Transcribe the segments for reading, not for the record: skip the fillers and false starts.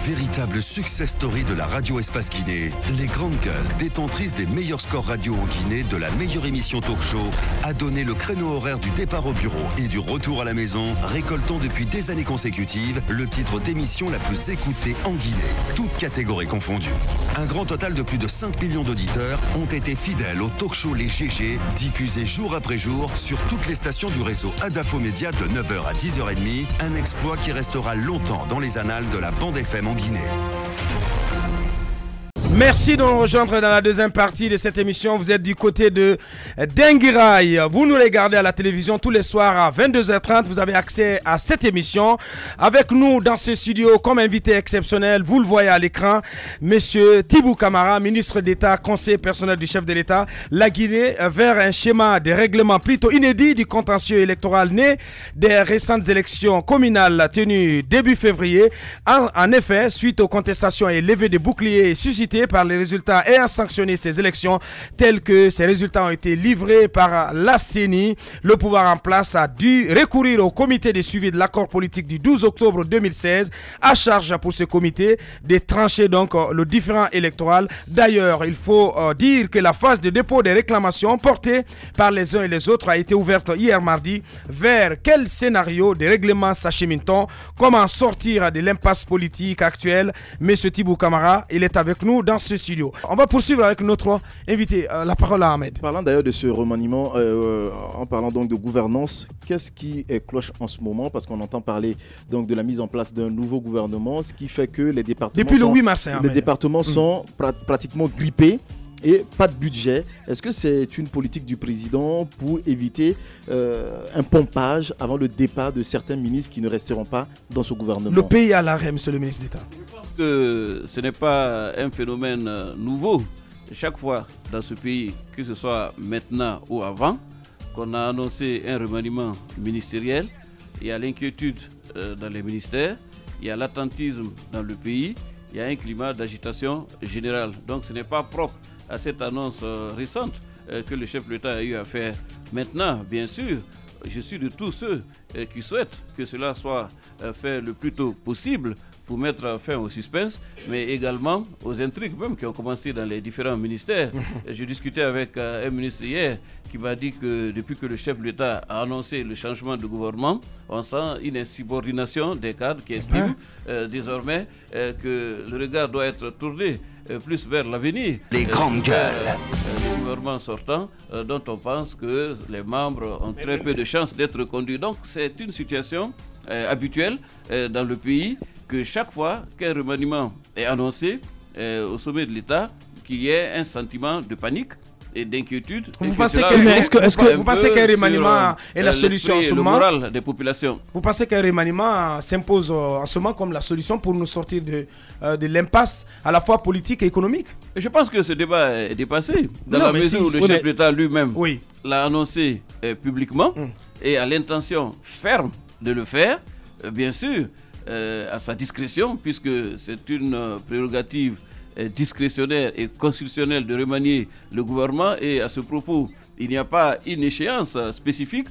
Véritable success story de la radio Espace Guinée, les Grandes Gueules, détentrices des meilleurs scores radio en Guinée de la meilleure émission talk show, a donné le créneau horaire du départ au bureau et du retour à la maison, récoltant depuis des années consécutives le titre d'émission la plus écoutée en Guinée, toutes catégories confondues. Un grand total de plus de 5 millions d'auditeurs ont été fidèles au talk show Les GG, diffusé jour après jour sur toutes les stations du réseau Adafo Média de 9h à 10h30, un exploit qui restera longtemps dans les annales de la bande FM en Guinée. Merci de nous rejoindre dans la deuxième partie de cette émission. Vous êtes du côté de Denguiraï. Vous nous regardez à la télévision tous les soirs à 22h30. Vous avez accès à cette émission. Avec nous dans ce studio, comme invité exceptionnel, vous le voyez à l'écran, Monsieur Tibou Camara, ministre d'État, conseiller personnel du chef de l'État. La Guinée vers un schéma de règlement plutôt inédit du contentieux électoral né des récentes élections communales tenues début février. En effet, suite aux contestations et levées de boucliers suscitées par les résultats ayant sanctionné ces élections, tels que ces résultats ont été livrés par la CENI. Le pouvoir en place a dû recourir au comité de suivi de l'accord politique du 12 octobre 2016, à charge pour ce comité de trancher donc le différend électoral. D'ailleurs, il faut dire que la phase de dépôt des réclamations portées par les uns et les autres a été ouverte hier mardi. Vers quel scénario de règlement s'achemine-t-on? Comment sortir de l'impasse politique actuelle? Monsieur Tibou Camara, il est avec nous dans ce studio. On va poursuivre avec notre invité. La parole à Ahmed. Parlant d'ailleurs de ce remaniement, en parlant donc de gouvernance, qu'est-ce qui cloche en ce moment? Parce qu'on entend parler donc de la mise en place d'un nouveau gouvernement, ce qui fait que les départements depuis le 8 mars, les départements sont pratiquement grippés et pas de budget. Est-ce que c'est une politique du président pour éviter un pompage avant le départ de certains ministres qui ne resteront pas dans ce gouvernement? Le pays à l'arrêt, monsieur le ministre d'État. Que ce n'est pas un phénomène nouveau. Chaque fois dans ce pays, que ce soit maintenant ou avant, qu'on a annoncé un remaniement ministériel, il y a l'inquiétude dans les ministères, il y a l'attentisme dans le pays, il y a un climat d'agitation générale. Donc ce n'est pas propre à cette annonce récente que le chef de l'État a eu à faire. Maintenant, bien sûr, je suis de tous ceux qui souhaitent que cela soit fait le plus tôt possible pour mettre fin au suspense, mais également aux intrigues même qui ont commencé dans les différents ministères. Je discutais avec un ministre hier qui m'a dit que depuis que le chef de l'État a annoncé le changement de gouvernement, on sent une insubordination des cadres qui estiment désormais que le regard doit être tourné plus vers l'avenir. Les Grandes Gueules. Le gouvernement sortant, dont on pense que les membres ont très peu de chances d'être conduits. Donc c'est une situation habituelle dans le pays, que chaque fois qu'un remaniement est annoncé au sommet de l'État, qu'il y ait un sentiment de panique et d'inquiétude. Vous pensez qu'un remaniement est la solution en ce moment? Le moral des populations. Vous pensez qu'un remaniement s'impose en ce moment comme la solution pour nous sortir de l'impasse à la fois politique et économique? Je pense que ce débat est dépassé dans la mesure où le chef de l'État lui-même l'a annoncé publiquement et a l'intention ferme de le faire, bien sûr, à sa discrétion, puisque c'est une prérogative discrétionnaire et constitutionnelle de remanier le gouvernement. Et à ce propos, il n'y a pas une échéance spécifique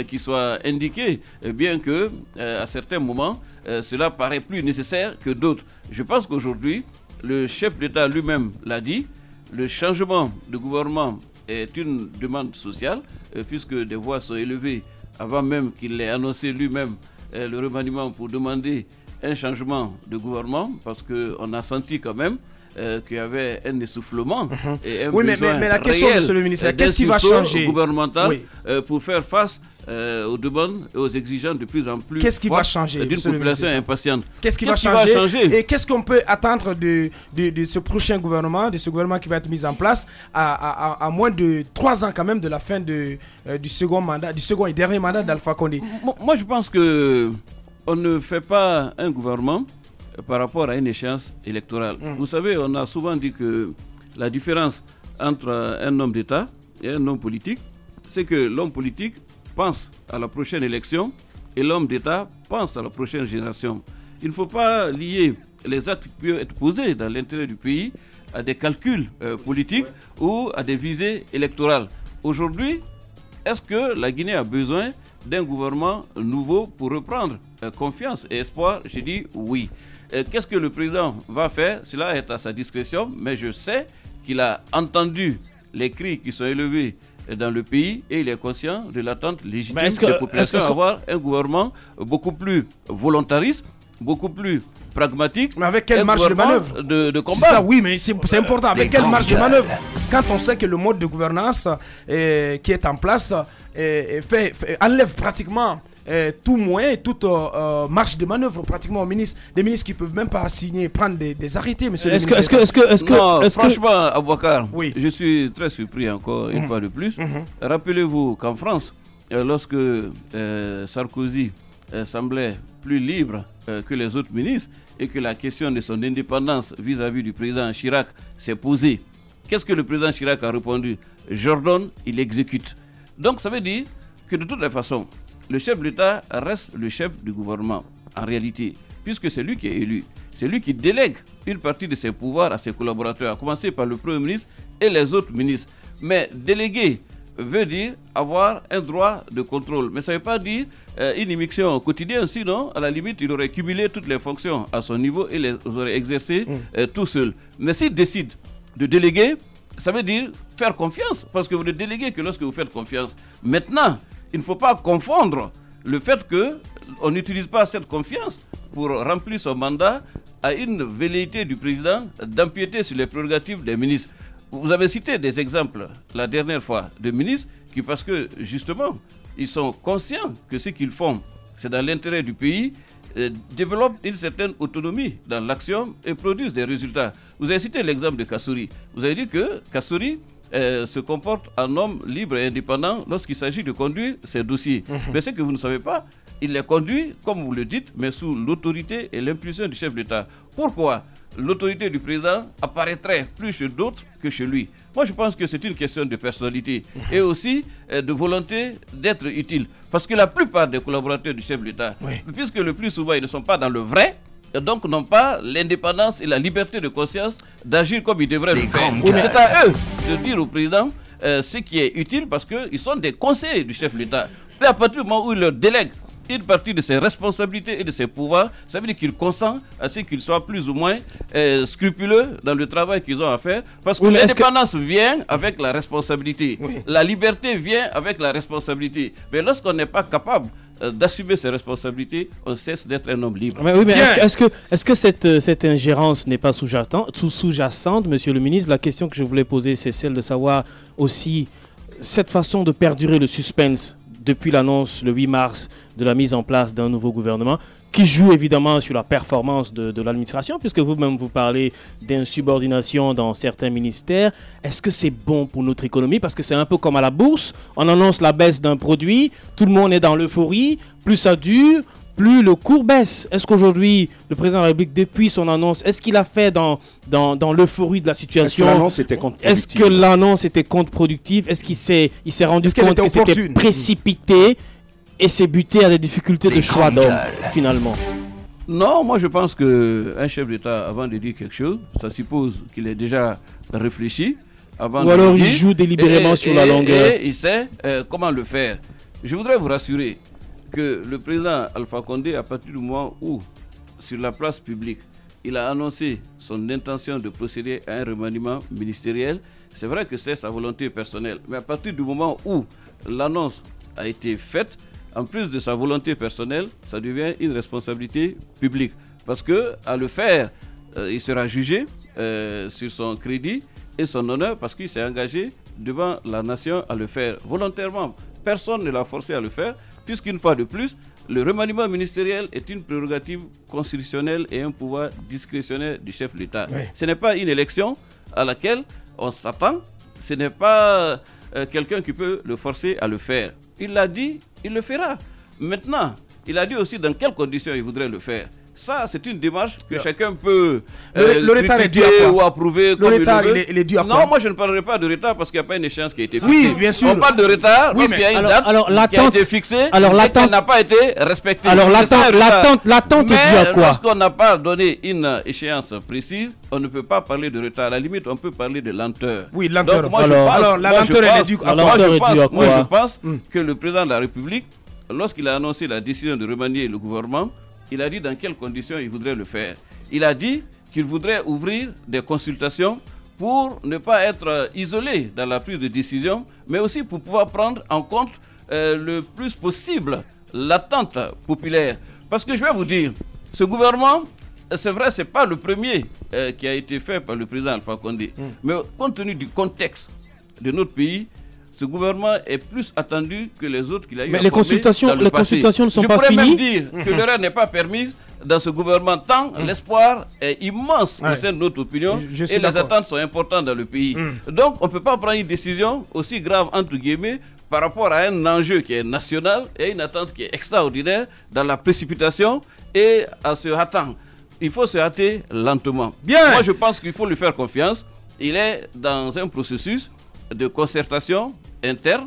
qui soit indiquée, bien que à certains moments, cela paraît plus nécessaire que d'autres. Je pense qu'aujourd'hui, le chef d'État lui-même l'a dit, le changement de gouvernement est une demande sociale, puisque des voix sont élevées avant même qu'il l'ait annoncé lui-même, le remaniement, pour demander un changement de gouvernement, parce qu'on a senti quand même qu'il y avait un essoufflement et un besoin mais la question, réel, monsieur le ministre, qu'est-ce qui va changer gouvernemental pour faire face aux demandes et aux exigences de plus en plus qu'est-ce qui va changer d'une population impatiente. Qu'est-ce qui va changer et qu'est-ce qu'on peut attendre de ce prochain gouvernement, de ce gouvernement qui va être mis en place à moins de 3 ans quand même de la fin du second et dernier mandat d'Alpha Condé? Moi, je pense que on ne fait pas un gouvernement par rapport à une échéance électorale. Vous savez, on a souvent dit que la différence entre un homme d'État et un homme politique, c'est que l'homme politique pense à la prochaine élection et l'homme d'État pense à la prochaine génération. Il ne faut pas lier les actes qui peuvent être posés dans l'intérêt du pays à des calculs politiques ou à des visées électorales. Aujourd'hui, est-ce que la Guinée a besoin d'un gouvernement nouveau pour reprendre confiance et espoir? J'ai dit oui. Qu'est-ce que le président va faire? Cela est à sa discrétion, mais je sais qu'il a entendu les cris qui sont élevés dans le pays et il est conscient de l'attente légitime des populations à avoir un gouvernement beaucoup plus volontariste, beaucoup plus pragmatique. Mais avec quelle marge de manœuvre de combat? C'est ça, oui, mais c'est important. Avec quelle marge de manœuvre? Quand on sait que le mode de gouvernance qui est en place enlève pratiquement tout moyen, toute marge de manœuvre pratiquement aux ministres, des ministres qui ne peuvent même pas signer, prendre des arrêtés, monsieur le ministre. Franchement, Abouakar, oui. Je suis très surpris encore une fois de plus. Rappelez-vous qu'en France, lorsque Sarkozy semblait plus libre que les autres ministres et que la question de son indépendance vis-à-vis du président Chirac s'est posée, qu'est-ce que le président Chirac a répondu? J'ordonne, il exécute. Donc ça veut dire que de toutes les façons, le chef de l'État reste le chef du gouvernement, en réalité, puisque c'est lui qui est élu. C'est lui qui délègue une partie de ses pouvoirs à ses collaborateurs, à commencer par le Premier ministre et les autres ministres. Mais déléguer veut dire avoir un droit de contrôle. Mais ça ne veut pas dire une immixtion quotidienne, sinon, à la limite, il aurait cumulé toutes les fonctions à son niveau et les aurait exercées tout seul. Mais s'il décide de déléguer, ça veut dire faire confiance, parce que vous ne déléguez que lorsque vous faites confiance. Maintenant, il ne faut pas confondre le fait qu'on n'utilise pas cette confiance pour remplir son mandat à une velléité du président d'empiéter sur les prérogatives des ministres. Vous avez cité des exemples la dernière fois de ministres qui, parce que justement, ils sont conscients que ce qu'ils font, c'est dans l'intérêt du pays, développent une certaine autonomie dans l'action et produisent des résultats. Vous avez cité l'exemple de Kassouri. Vous avez dit que Kassouri se comporte en homme libre et indépendant lorsqu'il s'agit de conduire ses dossiers. Mais ce que vous ne savez pas, il les conduit, comme vous le dites, mais sous l'autorité et l'impulsion du chef d'État. Pourquoi l'autorité du président apparaîtrait plus chez d'autres que chez lui? Moi, je pense que c'est une question de personnalité et aussi de volonté d'être utile. Parce que la plupart des collaborateurs du chef de l'État, puisque le plus souvent, ils ne sont pas dans le vrai, et donc n'ont pas l'indépendance et la liberté de conscience d'agir comme ils devraient le faire. C'est à eux de dire au président ce qui est utile parce qu'ils sont des conseillers du chef de l'État. Et à partir du moment où il leur délègue une partie de ses responsabilités et de ses pouvoirs, ça veut dire qu'il consent à ce qu'ils soient plus ou moins scrupuleux dans le travail qu'ils ont à faire. Parce que l'indépendance vient avec la responsabilité. La liberté vient avec la responsabilité. Mais lorsqu'on n'est pas capable d'assumer ses responsabilités, on cesse d'être un homme libre. Mais oui, mais est-ce que cette ingérence n'est pas sous-jacente, monsieur le ministre? La question que je voulais poser, c'est celle de savoir aussi cette façon de perdurer le suspense depuis l'annonce le 8 mars de la mise en place d'un nouveau gouvernement qui joue évidemment sur la performance de l'administration, puisque vous-même vous parlez d'insubordination dans certains ministères. Est-ce que c'est bon pour notre économie? Parce que c'est un peu comme à la bourse, on annonce la baisse d'un produit, tout le monde est dans l'euphorie, plus ça dure, plus le cours baisse. Est-ce qu'aujourd'hui, le président de la République, depuis son annonce, est-ce qu'il a fait dans l'euphorie de la situation? Est-ce que l'annonce était contre-productive? Est-ce qu'il s'est rendu compte que c'était précipité et s'est buté à des difficultés de choix d'homme, finalement? Non, moi je pense qu'un chef d'État, avant de dire quelque chose, ça suppose qu'il ait déjà réfléchi. Ou alors il joue délibérément sur la longueur. Et il sait comment le faire. Je voudrais vous rassurer que le président Alpha Condé, à partir du moment où, sur la place publique, il a annoncé son intention de procéder à un remaniement ministériel, c'est vrai que c'est sa volonté personnelle. Mais à partir du moment où l'annonce a été faite, en plus de sa volonté personnelle, ça devient une responsabilité publique. Parce qu'à le faire, il sera jugé sur son crédit et son honneur parce qu'il s'est engagé devant la nation à le faire volontairement. Personne ne l'a forcé à le faire, puisqu'une fois de plus, le remaniement ministériel est une prérogative constitutionnelle et un pouvoir discrétionnaire du chef de l'État. Ce n'est pas une élection à laquelle on s'attend, ce n'est pas quelqu'un qui peut le forcer à le faire. Il l'a dit, il le fera. Maintenant, il a dit aussi dans quelles conditions il voudrait le faire. Ça, c'est une démarche que chacun peut le retard est dû à quoi? Ou approuver. Le retard, il est dû à quoi? Non, moi je ne parlerai pas de retard parce qu'il n'y a pas une échéance qui a été fixée. Oui, bien sûr. On parle de retard parce qu'il y a une date qui a été fixée et qui n'a pas été respectée. Alors l'attente est due à quoi? Lorsqu'on n'a pas donné une échéance précise, on ne peut pas parler de retard. À la limite, on peut parler de lenteur. Oui, lenteur. Donc, alors la lenteur est due à quoi? Moi, je pense que le président de la République, lorsqu'il a annoncé la décision de remanier le gouvernement, il a dit dans quelles conditions il voudrait le faire. Il a dit qu'il voudrait ouvrir des consultations pour ne pas être isolé dans la prise de décision, mais aussi pour pouvoir prendre en compte le plus possible l'attente populaire. Parce que je vais vous dire, ce gouvernement, c'est vrai, ce n'est pas le premier qui a été fait par le président Alpha Condé. Mais compte tenu du contexte de notre pays, ce gouvernement est plus attendu que les autres qu'il a eu. Mais les consultations ne sont pas finies. Je pourrais même dire que l'erreur n'est pas permise dans ce gouvernement, tant l'espoir est immense au sein de notre opinion et les attentes sont importantes dans le pays. Donc on ne peut pas prendre une décision aussi grave, entre guillemets, par rapport à un enjeu qui est national et une attente qui est extraordinaire dans la précipitation et à se hâtant. Il faut se hâter lentement. Bien. Moi, je pense qu'il faut lui faire confiance. Il est dans un processus de concertation interne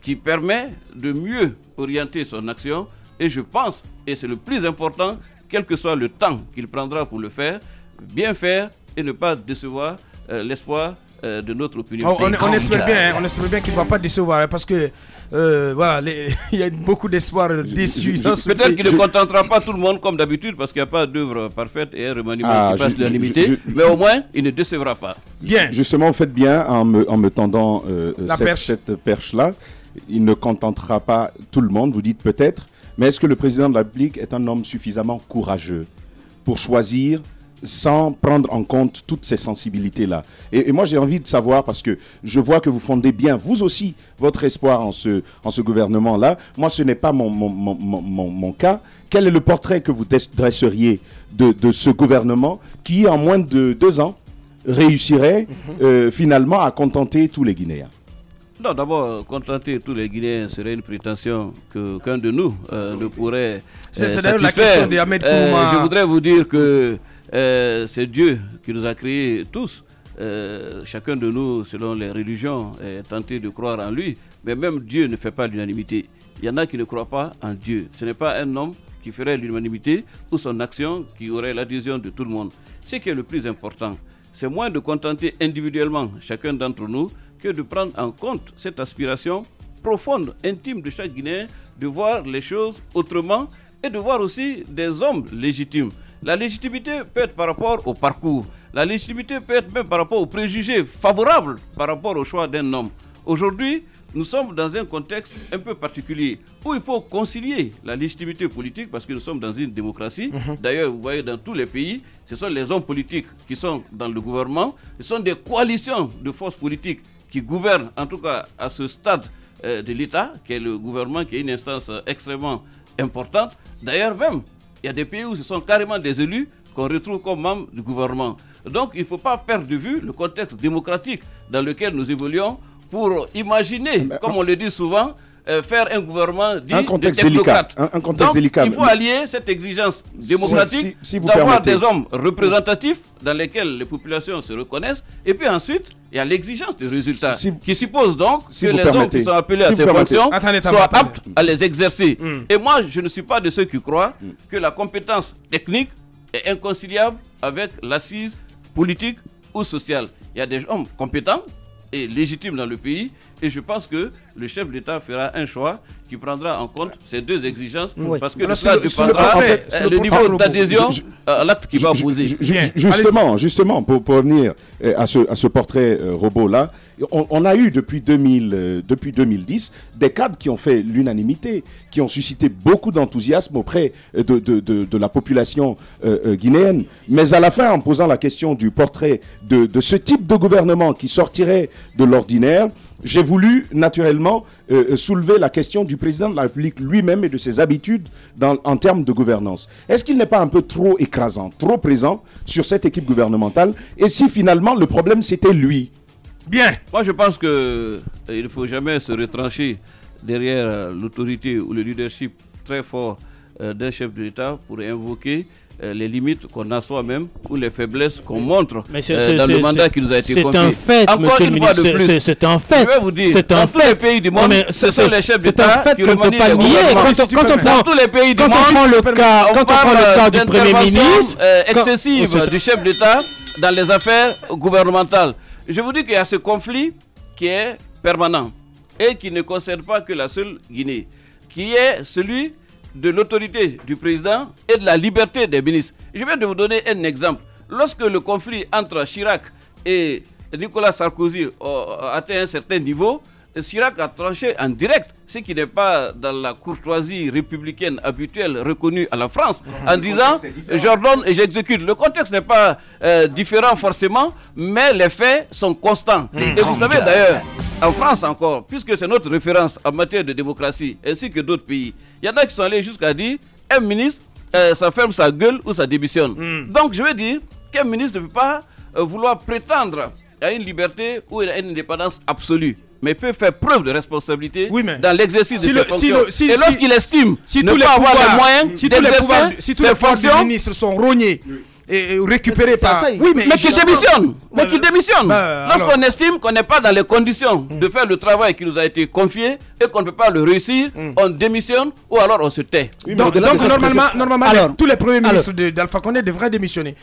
qui permet de mieux orienter son action. Et je pense, et c'est le plus important, quel que soit le temps qu'il prendra pour le faire, bien faire et ne pas décevoir l'espoir de notre opinion. On espère bien qu'il ne va pas décevoir parce que voilà, il y a beaucoup d'espoir déçu. Peut-être qu'il ne contentera pas tout le monde comme d'habitude parce qu'il n'y a pas d'œuvre parfaite et un remaniement qui fasse l'unanimité, mais au moins il ne décevra pas. Bien. Justement, vous faites bien en me tendant cette perche-là. Il ne contentera pas tout le monde, vous dites peut-être, mais est-ce que le président de la République est un homme suffisamment courageux pour choisir sans prendre en compte toutes ces sensibilités-là? Et moi, j'ai envie de savoir, parce que je vois que vous fondez bien, vous aussi, votre espoir en ce gouvernement-là. Moi, ce n'est pas mon cas. Quel est le portrait que vous dresseriez de ce gouvernement qui, en moins de 2 ans, réussirait finalement à contenter tous les Guinéens? Non, d'abord, contenter tous les Guinéens serait une prétention qu'aucun de nous ne pourrait c'est d'ailleurs la question d'Ahmed Kourouma. Je voudrais vous dire que c'est Dieu qui nous a créés tous. Chacun de nous, selon les religions, est tenté de croire en lui. Mais même Dieu ne fait pas l'unanimité. Il y en a qui ne croient pas en Dieu. Ce n'est pas un homme qui ferait l'unanimité ou son action qui aurait l'adhésion de tout le monde. Ce qui est le plus important, c'est moins de contenter individuellement chacun d'entre nous que de prendre en compte cette aspiration profonde, intime de chaque Guinéen, de voir les choses autrement et de voir aussi des hommes légitimes. La légitimité peut être par rapport au parcours. La légitimité peut être même par rapport aux préjugés favorables par rapport au choix d'un homme. Aujourd'hui, nous sommes dans un contexte un peu particulier où il faut concilier la légitimité politique parce que nous sommes dans une démocratie. D'ailleurs, vous voyez dans tous les pays, ce sont les hommes politiques qui sont dans le gouvernement. Ce sont des coalitions de forces politiques qui gouvernent, en tout cas à ce stade de l'État, qui est le gouvernement, qui est une instance extrêmement importante. D'ailleurs même, il y a des pays où ce sont carrément des élus qu'on retrouve comme membres du gouvernement. Donc il ne faut pas perdre de vue le contexte démocratique dans lequel nous évoluons pour imaginer, comme on le dit souvent, faire un gouvernement dit de technocrate. Un contexte délicat. Il faut allier cette exigence démocratique d'avoir des hommes représentatifs dans lesquels les populations se reconnaissent. Et puis ensuite, il y a l'exigence de résultats qui suppose donc que les hommes qui sont appelés à ces fonctions soient aptes à les exercer. Et moi, je ne suis pas de ceux qui croient que la compétence technique est inconciliable avec l'assise politique ou sociale. Il y a des hommes compétents et légitimes dans le pays et je pense que le chef d'État fera un choix qui prendra en compte ces deux exigences parce que cela dépendra le niveau d'adhésion à l'acte qui va poser. Justement, pour revenir à ce portrait robot-là, on a eu depuis 2010 des cadres qui ont fait l'unanimité, qui ont suscité beaucoup d'enthousiasme auprès de la population guinéenne. Mais à la fin, en posant la question du portrait de ce type de gouvernement qui sortirait de l'ordinaire, j'ai voulu naturellement soulever la question du président de la République lui-même et de ses habitudes en termes de gouvernance. Est-ce qu'il n'est pas un peu trop écrasant, trop présent sur cette équipe gouvernementale? Et si finalement le problème c'était lui? Bien. Moi je pense qu'il ne faut jamais se retrancher derrière l'autorité ou le leadership très fort d'un chef de l'État pour invoquer les limites qu'on a soi-même ou les faiblesses qu'on montre dans le mandat qui nous a été confié. C'est un fait, encore une fois de plus. C'est un fait. Je vais vous dire, c'est dans tous les pays du monde, ce sont les chefs d'État qui remanient les gouvernements. Dans tous les pays du monde, quand on prend le cas du Premier ministre, excessive du chef d'État dans les affaires gouvernementales. Je vous dis qu'il y a ce conflit qui est permanent et qui ne concerne pas que la seule Guinée, qui est celui de l'autorité du président et de la liberté des ministres. Je viens de vous donner un exemple. Lorsque le conflit entre Chirac et Nicolas Sarkozy a atteint un certain niveau, Chirac a tranché en direct, ce qui n'est pas dans la courtoisie républicaine habituelle reconnue à la France, en disant j'ordonne et j'exécute. Le contexte n'est pas différent forcément, mais les faits sont constants. Et vous savez d'ailleurs, en France encore, puisque c'est notre référence en matière de démocratie, ainsi que d'autres pays, il y en a qui sont allés jusqu'à dire un ministre, ça ferme sa gueule ou ça démissionne. Donc je veux dire qu'un ministre ne peut pas vouloir prétendre à une liberté ou à une indépendance absolue, mais peut faire preuve de responsabilité dans l'exercice de ses fonctions. Et lorsqu'il estime ne pas avoir les moyens d'exercer ses fonctions, les ministres sont rognés et récupérés par... mais qu'il démissionne. Mais qu'il démissionne. Lorsqu'on estime qu'on n'est pas dans les conditions de faire le travail qui nous a été confié et qu'on ne peut pas le réussir, on démissionne ou alors on se tait. Donc normalement, tous les premiers ministres d'Alpha Condé devraient démissionner.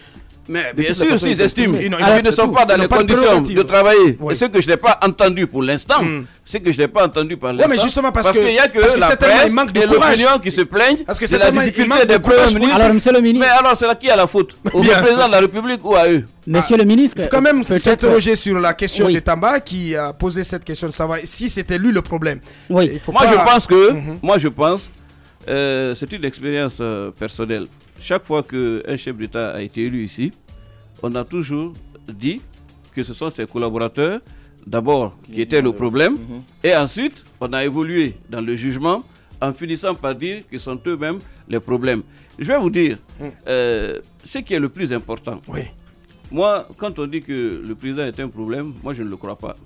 Mais bien sûr, s'ils estiment qu'ils ne sont pas dans les conditions de travailler, et ce que je n'ai pas entendu pour l'instant, ce que je n'ai pas entendu par l'instant, mais justement parce qu'il n'y a que la presse et l'opinion qui se plaignent de la difficulté des premiers ministres. Alors, monsieur le ministre... Mais alors, c'est là qui a la faute? Au président de la République ou à eux? Monsieur le ministre... Il faut quand même s'interroger sur la question de Tamba qui a posé cette question de savoir si c'était lui le problème. Oui. Moi, je pense que c'est une expérience personnelle. Chaque fois qu'un chef d'État a été élu ici, on a toujours dit que ce sont ses collaborateurs, d'abord, qui étaient le problème, et ensuite, on a évolué dans le jugement en finissant par dire que sont eux-mêmes les problèmes. Je vais vous dire, ce qui est le plus important. Moi, quand on dit que le président est un problème, moi je ne le crois pas.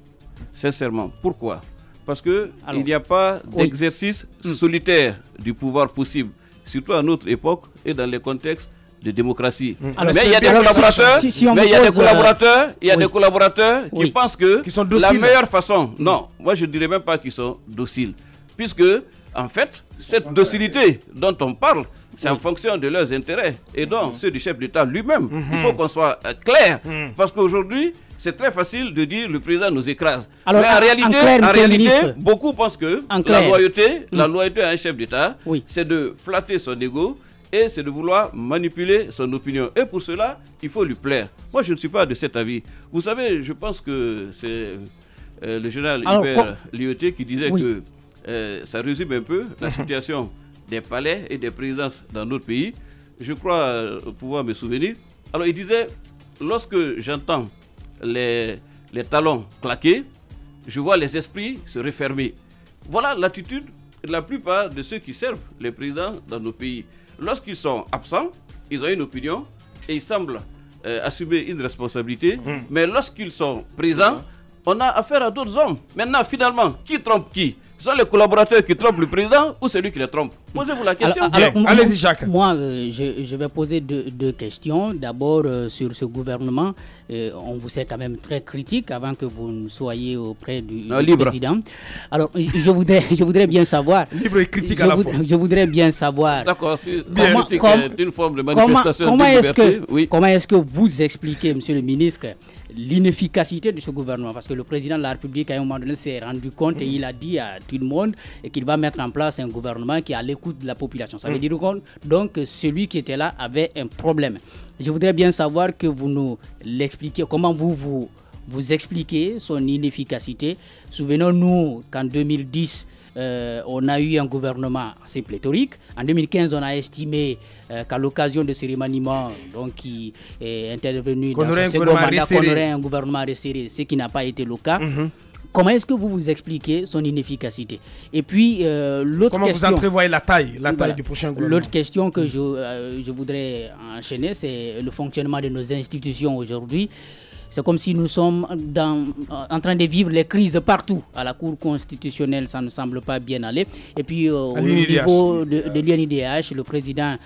Sincèrement. Pourquoi? Parce qu'il n'y a pas d'exercice solitaire du pouvoir possible, surtout à notre époque et dans les contextes de démocratie. Mais il y a des collaborateurs, qui pensent que la meilleure façon, non, moi je ne dirais même pas qu'ils sont dociles, puisque en fait, cette docilité dont on parle, c'est en fonction de leurs intérêts et donc ceux du chef d'État lui-même. Il faut qu'on soit clair, parce qu'aujourd'hui, c'est très facile de dire le président nous écrase. Alors, mais en réalité, beaucoup pensent que la loyauté à un chef d'État, c'est de flatter son ego et c'est de vouloir manipuler son opinion. Et pour cela, il faut lui plaire. Moi, je ne suis pas de cet avis. Vous savez, je pense que c'est le général Hubert Lyautey qui disait que ça résume un peu la situation des palais et des présidences dans notre pays. Je crois pouvoir me souvenir. Alors, il disait, lorsque j'entends les talons claquer, je vois les esprits se refermer. Voilà l'attitude de la plupart de ceux qui servent les présidents dans nos pays. Lorsqu'ils sont absents, ils ont une opinion et ils semblent assumer une responsabilité. Mais lorsqu'ils sont présents, on a affaire à d'autres hommes. Maintenant, finalement, qui trompe qui? Ce sont les collaborateurs qui trompent le président ou c'est lui qui les trompe? Posez-vous la question. Allez-y, Jacques. Moi, je vais poser deux questions. D'abord, sur ce gouvernement, on vous sait quand même très critique avant que vous ne soyez auprès du président. Alors, je voudrais bien savoir... Libre et critique à la fois. Je voudrais bien savoir... D'accord, si critique est une forme de manifestation de liberté. Comment est-ce que vous expliquez, monsieur le ministre, l'inefficacité de ce gouvernement? Parce que le président de la République, à un moment donné, s'est rendu compte et il a dit à tout le monde qu'il va mettre en place un gouvernement qui est à l'écoute de la population. Ça veut dire donc que celui qui était là avait un problème. Je voudrais bien savoir que vous nous l'expliquiez, comment vous expliquez son inefficacité. Souvenons-nous qu'en 2010, on a eu un gouvernement assez pléthorique. En 2015, on a estimé qu'à l'occasion de ce remaniement, donc qui est intervenu dans ce second mandat, qu'on aurait un gouvernement resserré, ce qui n'a pas été le cas. Comment est-ce que vous expliquez son inefficacité? Et puis, l'autre comment question... vous entrevoyez la taille du prochain gouvernement? L'autre question que je voudrais enchaîner, c'est le fonctionnement de nos institutions aujourd'hui. C'est comme si nous sommes en train de vivre les crises partout. À la Cour constitutionnelle, ça ne semble pas bien aller. Et puis, au niveau de l'UNIDH, le président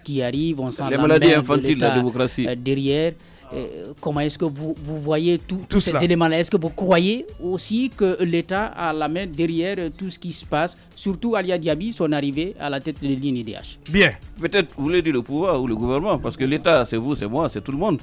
qui arrive, on sent les maladies infantiles de la démocratie derrière. Comment est-ce que vous voyez tous ces éléments-là? Est-ce que vous croyez aussi que l'État a la main derrière tout ce qui se passe, surtout Alia Diaby, son arrivée à la tête de l'INIDH? Bien. Peut-être vous voulez dire le pouvoir ou le gouvernement, parce que l'État, c'est vous, c'est moi, c'est tout le monde.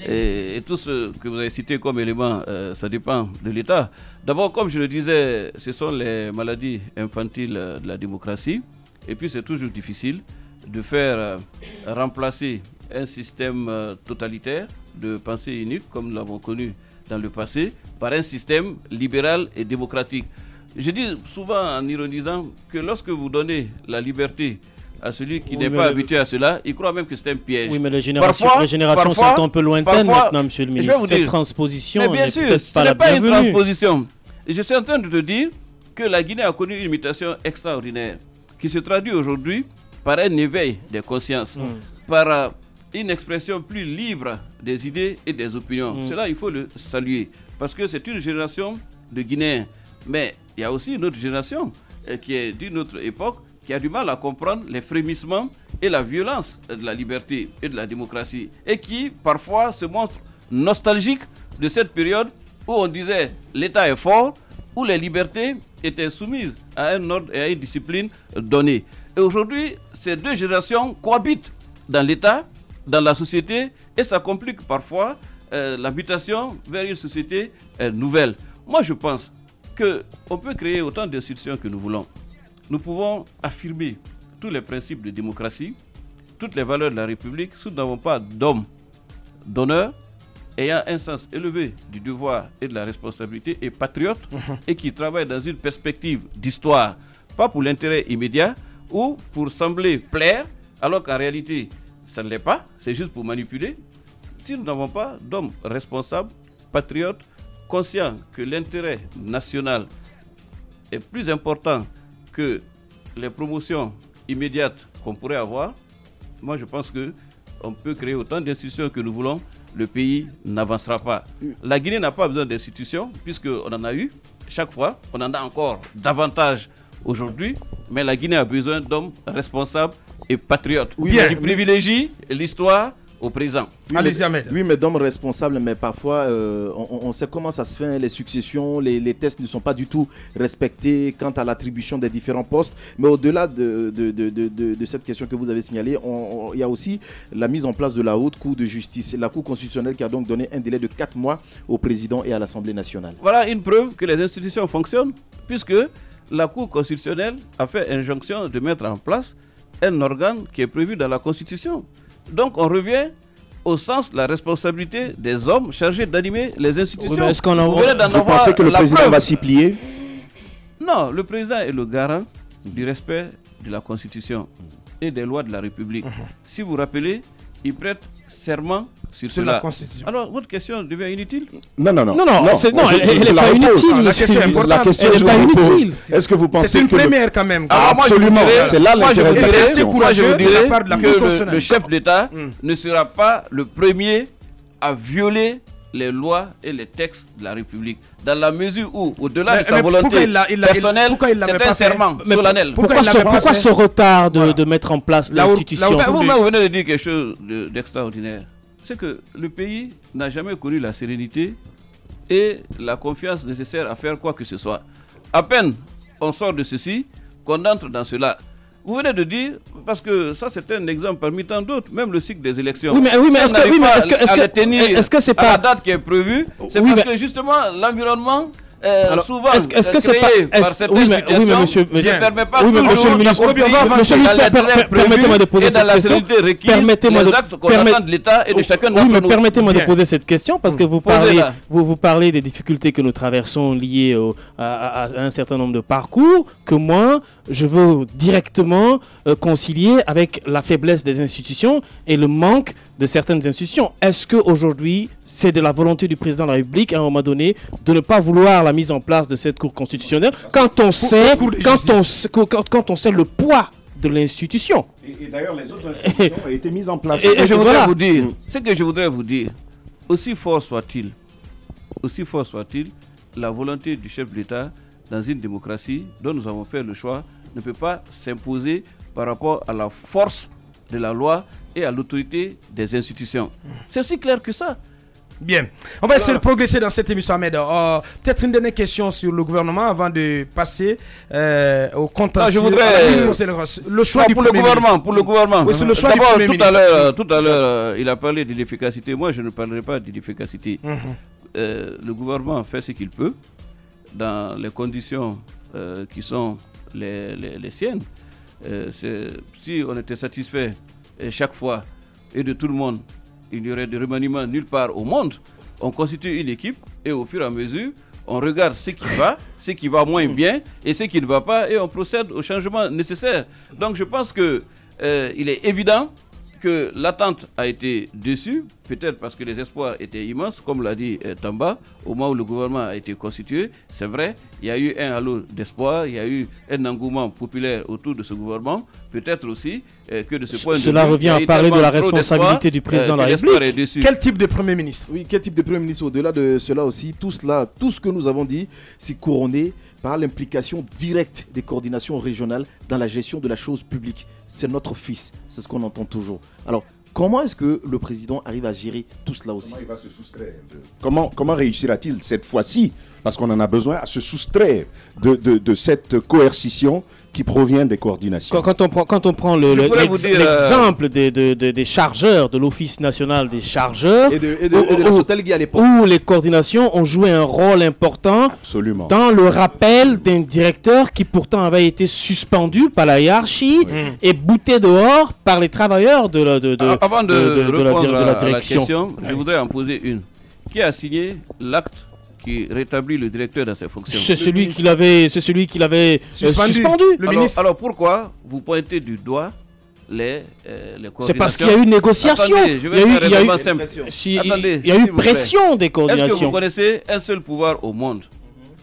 Et tout ce que vous avez cité comme élément, ça dépend de l'État. D'abord, comme je le disais, ce sont les maladies infantiles de la démocratie. Et puis, c'est toujours difficile de faire remplacer un système totalitaire de pensée unique, comme nous l'avons connu dans le passé, par un système libéral et démocratique. Je dis souvent en ironisant que lorsque vous donnez la liberté à celui qui n'est pas habitué à cela, il croit même que c'est un piège. Oui, mais les générations sont un peu lointaines maintenant, monsieur le ministre. Cette transposition n'est peut-être pas la bienvenue. Bien sûr, ce n'est pas une transposition. Et je suis en train de te dire que la Guinée a connu une mutation extraordinaire qui se traduit aujourd'hui par un éveil des consciences, par une expression plus libre des idées et des opinions. Cela, il faut le saluer, parce que c'est une génération de Guinéens. Mais il y a aussi une autre génération qui est d'une autre époque, qui a du mal à comprendre les frémissements et la violence de la liberté et de la démocratie, et qui parfois se montre nostalgique de cette période où on disait l'État est fort, où les libertés étaient soumises à un ordre et à une discipline donnée. Et aujourd'hui, ces deux générations cohabitent dans l'État, dans la société, et ça complique parfois la mutation vers une société nouvelle. Moi, je pense qu'on peut créer autant d'institutions que nous voulons. Nous pouvons affirmer tous les principes de démocratie, toutes les valeurs de la République, si nous n'avons pas d'hommes d'honneur, ayant un sens élevé du devoir et de la responsabilité, et patriotes, et qui travaillent dans une perspective d'histoire, pas pour l'intérêt immédiat ou pour sembler plaire, alors qu'en réalité, ça ne l'est pas, c'est juste pour manipuler. Si nous n'avons pas d'hommes responsables, patriotes, conscients que l'intérêt national est plus important que les promotions immédiates qu'on pourrait avoir, moi je pense qu'on peut créer autant d'institutions que nous voulons, le pays n'avancera pas. La Guinée n'a pas besoin d'institutions, puisqu'on en a eu chaque fois, on en a encore davantage aujourd'hui, mais la Guinée a besoin d'hommes responsables et patriotes, qui privilégient l'histoire au présent. Allez-y, Ahmed. Oui, mais d'hommes responsables, mais parfois, on sait comment ça se fait, les successions, les tests ne sont pas du tout respectés quant à l'attribution des différents postes. Mais au-delà de cette question que vous avez signalée, il y a aussi la mise en place de la haute cour de justice, la cour constitutionnelle qui a donc donné un délai de 4 mois au président et à l'Assemblée nationale. Voilà une preuve que les institutions fonctionnent, puisque la cour constitutionnelle a fait injonction de mettre en place un organe qui est prévu dans la Constitution. Donc on revient au sens de la responsabilité des hommes chargés d'animer les institutions. Oui, est-ce qu'on a... Vous pensez que le président va s'y plier? Non, le président est le garant du respect de la Constitution et des lois de la République. Si vous vous rappelez, il prête serment sur la Constitution. Alors, votre question devient inutile? Non, elle n'est pas inutile. La question est importante. La question est pas inutile. Est-ce que vous pensez c'est une première quand même. Absolument, c'est là l'intérêt de la question. Moi, je vous dirais que le chef d'État ne sera pas le premier à violer les lois et les textes de la République, dans la mesure où, au-delà de sa volonté personnelle, c'est un serment solennel. Pourquoi ce retard de mettre en place l'institution? Vous venez de dire quelque chose d'extraordinaire. C'est que le pays n'a jamais connu la sérénité et la confiance nécessaire à faire quoi que ce soit. À peine on sort de ceci, qu'on entre dans cela. Vous venez de dire, parce que ça c'est un exemple parmi tant d'autres, même le cycle des élections. Oui, mais est-ce que c'est pas à la date qui est prévue, c'est parce que justement l'environnement souvent est-ce que c'est pas par certaines situations monsieur, ne permet pas monsieur le ministre, permettez-moi de poser cette question. Permettez-moi de l'État et de chacun d'entre nous. Permettez-moi de poser cette question parce que vous parlez des difficultés que nous traversons liées à un certain nombre de parcours que moi je veux directement concilier avec la faiblesse des institutions et le manque de certaines institutions. Est-ce qu'aujourd'hui, c'est de la volonté du président de la République, à un moment donné, de ne pas vouloir la mise en place de cette cour constitutionnelle quand on sait le poids de l'institution? Et d'ailleurs, les autres institutions ont été mises en place. Et je voudrais vous dire, ce que je voudrais vous dire, aussi fort soit-il, la volonté du chef de l'État dans une démocratie dont nous avons fait le choix ne peut pas s'imposer par rapport à la force de la loi et à l'autorité des institutions. C'est aussi clair que ça. Bien. On va essayer de progresser dans cette émission, Ahmed. Peut-être une dernière question sur le gouvernement avant de passer au contentieux. Je voudrais... le choix du pour le gouvernement. Pour le gouvernement. Oui, c'est le choix du Premier ministre. Tout à l'heure, il a parlé de l'efficacité. Moi, je ne parlerai pas de l'efficacité. Le gouvernement fait ce qu'il peut dans les conditions qui sont les siennes. Si on était satisfait chaque fois et de tout le monde, il y aurait de remaniement nulle part au monde. On constitue une équipe et au fur et à mesure, on regarde ce qui va moins bien et ce qui ne va pas et on procède aux changements nécessaires. Donc je pense que il est évident que l'attente a été déçue, peut-être parce que les espoirs étaient immenses, comme l'a dit Tamba, au moment où le gouvernement a été constitué. C'est vrai, il y a eu un halo d'espoir, il y a eu un engouement populaire autour de ce gouvernement. Peut-être aussi que de ce point de vue... Cela revient à parler de la responsabilité du président de la République. Quel type de Premier ministre? Oui, quel type de Premier ministre? Au-delà de cela aussi, tout ce que nous avons dit, c'est couronné par l'implication directe des coordinations régionales dans la gestion de la chose publique. C'est notre fils, c'est ce qu'on entend toujours. Alors, comment est-ce que le président arrive à gérer tout cela aussi? Comment il va se soustraire comment réussira-t-il cette fois-ci, parce qu'on en a besoin, à se soustraire de cette coercition qui provient des coordinations? Quand on prend l'exemple des chargeurs, de l'Office national des chargeurs, et de la Sotelgui à l'époque, où les coordinations ont joué un rôle important dans le rappel d'un directeur qui pourtant avait été suspendu par la hiérarchie et bouté dehors par les travailleurs de la direction. Avant de répondre à la question, je voudrais en poser une. Qui a signé l'acte qui rétablit le directeur dans ses fonctions? C'est celui qui l'avait suspendu. Alors pourquoi vous pointez du doigt les coordinations? C'est parce qu'il y a eu négociation. Attendez, je vais faire un simple. Il y a eu pression des coordinations. Est-ce que vous connaissez un seul pouvoir au monde,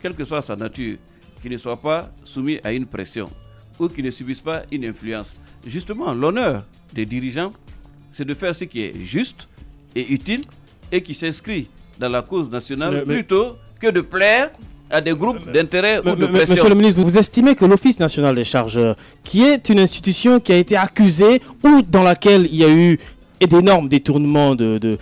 quelle que soit sa nature, qui ne soit pas soumis à une pression ou qui ne subisse pas une influence? Justement, l'honneur des dirigeants, c'est de faire ce qui est juste et utile et qui s'inscrit dans la cause nationale plutôt que de plaire à des groupes d'intérêt ou de pression. Monsieur le ministre, vous estimez que l'Office national des chargeurs, qui est une institution qui a été accusée ou dans laquelle il y a eu d'énormes détournements de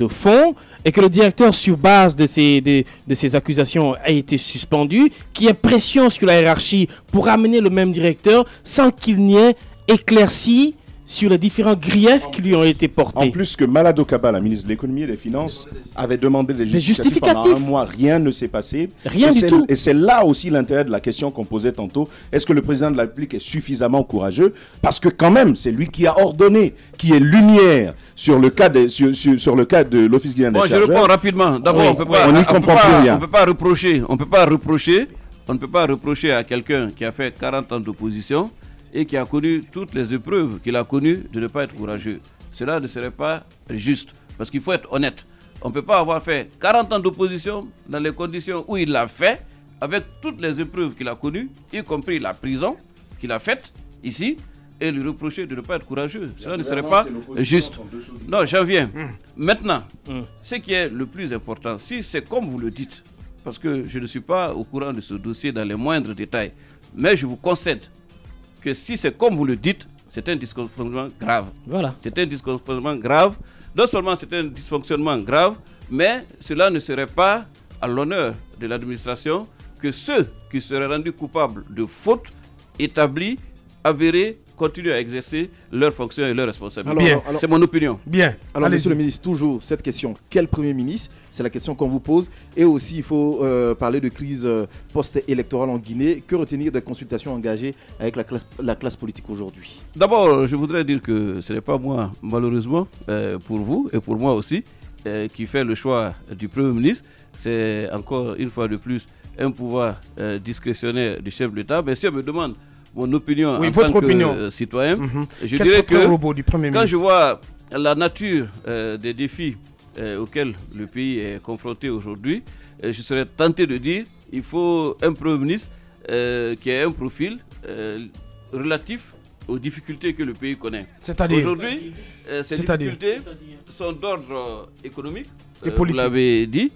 fonds et que le directeur, sur base de ces accusations, a été suspendu, qu'il y ait pression sur la hiérarchie pour amener le même directeur sans qu'il n'y ait éclairci sur les différents griefs qui lui ont été portés. En plus que Malado Kaba, la ministre de l'économie et des finances, avait demandé des justificatifs. Pendant un mois, rien ne s'est passé. Rien du tout. Et c'est là aussi l'intérêt de la question qu'on posait tantôt. Est-ce que le président de la République est suffisamment courageux? Parce que quand même, c'est lui qui a ordonné, qui est lumière sur le cas de, sur le cas de l'Office guinéen des chargeurs. Je réponds rapidement. D'abord, on n'y comprend plus rien. On ne peut pas reprocher à quelqu'un qui a fait 40 ans d'opposition et qui a connu toutes les épreuves qu'il a connues de ne pas être courageux. Cela ne serait pas juste, parce qu'il faut être honnête. On ne peut pas avoir fait 40 ans d'opposition dans les conditions où il l'a fait, avec toutes les épreuves qu'il a connues, y compris la prison qu'il a faite ici, et lui reprocher de ne pas être courageux. Cela ne serait pas juste. Non, j'en viens. Maintenant, ce qui est le plus important, si c'est comme vous le dites, parce que je ne suis pas au courant de ce dossier dans les moindres détails, mais je vous concède que si c'est comme vous le dites, c'est un dysfonctionnement grave. Voilà. C'est un dysfonctionnement grave. Non seulement c'est un dysfonctionnement grave, mais cela ne serait pas à l'honneur de l'administration que ceux qui seraient rendus coupables de fautes établies, avérées, continuent à exercer leurs fonctions et leurs responsabilités. C'est mon opinion. Bien. Alors, monsieur le ministre, toujours cette question. Quel Premier ministre? C'est la question qu'on vous pose. Et aussi, il faut parler de crise post-électorale en Guinée. Que retenir des consultations engagées avec la classe politique aujourd'hui? D'abord, je voudrais dire que ce n'est pas moi, malheureusement, pour vous et pour moi aussi, qui fait le choix du Premier ministre. C'est encore une fois de plus un pouvoir discrétionnaire du chef de l'État. Mais si on me demande mon opinion en tant que citoyen, je dirais que quand je vois la nature des défis auxquels le pays est confronté aujourd'hui, je serais tenté de dire qu'il faut un Premier ministre qui ait un profil relatif aux difficultés que le pays connaît. Aujourd'hui, ces difficultés sont d'ordre économique, et politique. Vous l'avez dit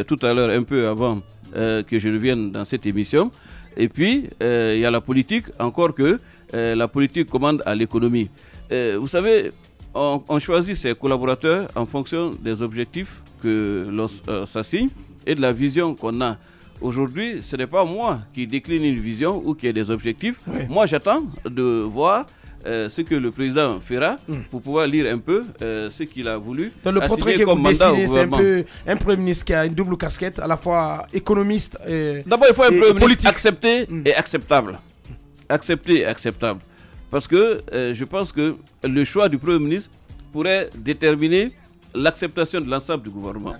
tout à l'heure, un peu avant que je ne vienne dans cette émission. Et puis, il y a la politique, encore que la politique commande à l'économie. Vous savez, on choisit ses collaborateurs en fonction des objectifs que l'on s'assigne et de la vision qu'on a. Aujourd'hui, ce n'est pas moi qui décline une vision ou qui a des objectifs. Oui. Moi, j'attends de voir ce que le président fera pour pouvoir lire un peu ce qu'il a voulu. Dans le portrait que vous dessinez, c'est un peu un Premier ministre qui a une double casquette, à la fois économiste et D'abord, il faut un Premier ministre accepté et acceptable. Accepté et acceptable. Parce que je pense que le choix du Premier ministre pourrait déterminer l'acceptation de l'ensemble du gouvernement.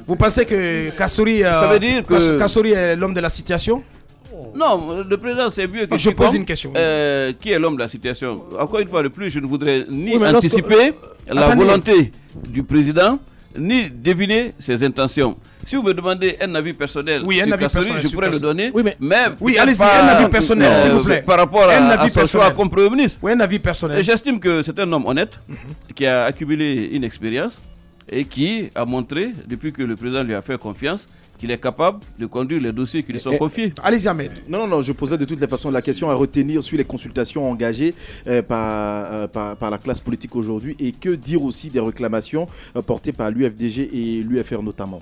Vous pensez que Kassouri est l'homme de la situation? Non, le président c'est mieux que je pose une question. Qui est l'homme de la situation? Encore une fois de plus, je ne voudrais ni anticiper la volonté du président, ni deviner ses intentions. Si vous me demandez un avis personnel sur Kassouri, je pourrais le donner. Oui, allez-y, un avis personnel, s'il vous plaît. Par rapport à son choix comme Premier ministre. Oui, un avis personnel. J'estime que c'est un homme honnête, qui a accumulé une expérience et qui a montré, depuis que le président lui a fait confiance, qu'il est capable de conduire les dossiers qui lui sont confiés. Allez-y, Ahmed. Non, je posais de toutes les façons la question à retenir sur les consultations engagées par la classe politique aujourd'hui, et que dire aussi des réclamations portées par l'UFDG et l'UFR notamment.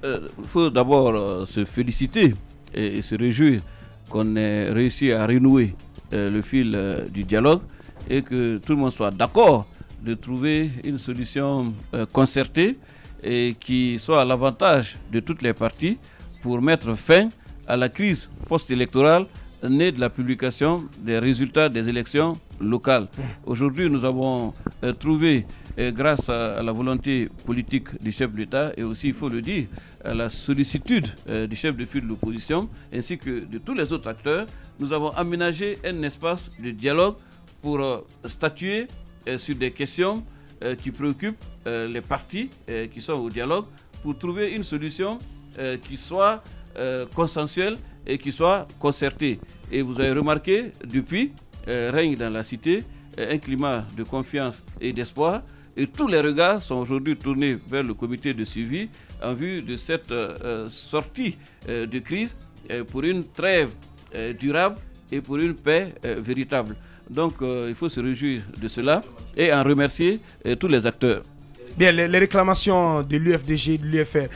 Il faut d'abord se féliciter et se réjouir qu'on ait réussi à renouer le fil du dialogue et que tout le monde soit d'accord de trouver une solution concertée et qui soit à l'avantage de toutes les parties pour mettre fin à la crise post-électorale née de la publication des résultats des élections locales. Aujourd'hui, nous avons trouvé, grâce à la volonté politique du chef de l'État et aussi, il faut le dire, à la sollicitude du chef de file de l'opposition ainsi que de tous les autres acteurs, nous avons aménagé un espace de dialogue pour statuer sur des questions qui préoccupent les partis qui sont au dialogue pour trouver une solution qui soit consensuelle et qui soit concertée. Et vous avez remarqué, depuis, règne dans la cité un climat de confiance et d'espoir. Et tous les regards sont aujourd'hui tournés vers le comité de suivi en vue de cette sortie de crise pour une trêve durable et pour une paix véritable. Donc il faut se réjouir de cela et en remercier tous les acteurs. Bien, les réclamations de l'UFDG et de l'UFR,